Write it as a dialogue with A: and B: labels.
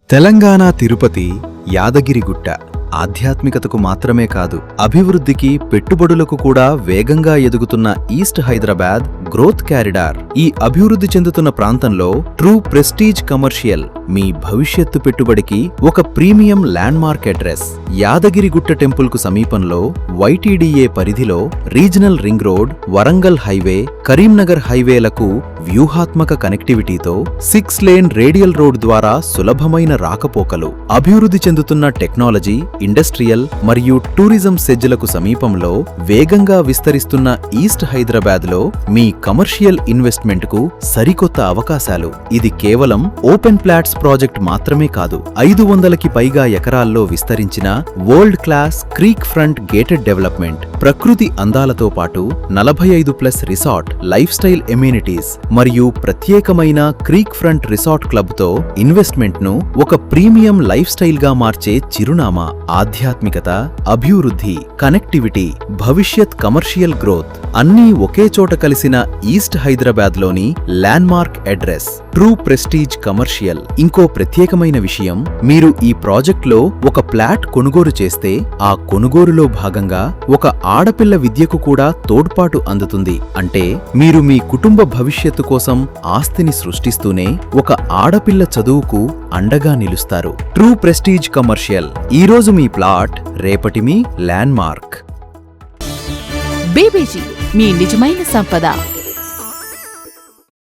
A: తెలంగాణ తిరుపతి యాదగిరిగుట్ట ఆధ్యాత్మికతకు మాత్రమే కాదు, అభివృద్ధికి పెట్టుబడులకు కూడా వేగంగా ఎదుగుతున్న ఈస్ట్ హైదరాబాద్ గ్రోత్ క్యారిడార్. ఈ అభివృద్ధి చెందుతున్న ప్రాంతంలో ట్రూ ప్రెస్టీజ్ కమర్షియల్ మీ భవిష్యత్తు పెట్టుబడికి ఒక premium landmark address. Yadagirigutta temple కు సమీపంలో YTDA పరిధిలో regional ring road, Warangal highway, Karimnagar హైవేలకు వ్యూహాత్మక కనెక్టివిటీతో 6 లేన్ రేడియల్ రోడ్ ద్వారా సులభమైన రాకపోకలు. అభివృద్ధి చెందుతున్న టెక్నాలజీ, ఇండస్ట్రియల్ మరియు టూరిజం సెజ్లకు సమీపంలో వేగంగా విస్తరిస్తున్న ఈస్ట్ హైదరాబాద్ లో మీ కమర్షియల్ ఇన్వెస్ట్మెంట్ కు సరికొత్త అవకాశాలు. ఇది కేవలం ఓపెన్ ప్లాట్స్ ప్రాజెక్ట్ మాత్రమే కాదు, 500కి పైగా ఎకరాల్లో విస్తరించిన world class creek front gated development. ప్రకృతి అందాలతో పాటు 45+ రిసార్ట్, లైఫ్ స్టైల్ ఎమ్యూనిటీస్ మరియు ప్రత్యేకమైన క్రీక్ ఫ్రంట్ రిసార్ట్ క్లబ్ తో ఇన్వెస్ట్మెంట్ ను ఒక ప్రీమియం లైఫ్ స్టైల్ గా మార్చే చిరునామా. ఆధ్యాత్మికత, అభివృద్ధి, కనెక్టివిటీ, భవిష్యత్ కమర్షియల్ గ్రోత్ అన్నీ ఒకే చోట కలిసిన ఈస్ట్ హైదరాబాద్ లోని landmark address true prestige commercial. ఇంకో ప్రత్యేకమైన విషయం, మీరు ఈ ప్రాజెక్ట్ లో ఒక ప్లాట్ కొనుగోలు చేస్తే ఆ కొనుగోలులో భాగంగా ఒక ఆడపిల్ల విద్యకు కూడా తోడ్పాటు అందుతుంది. అంటే మీరు మీ కుటుంబ భవిష్యత్తు కోసం ఆస్తిని సృష్టిస్తూనే ఒక ఆడపిల్ల చదువుకు అండగా నిలుస్తారు. True prestige commercial. ఈ రోజు మీ ప్లాట్, రేపటి మీ ల్యాండ్మార్క్.
B: బీబీజీ, మీ నిజమైన సంపద.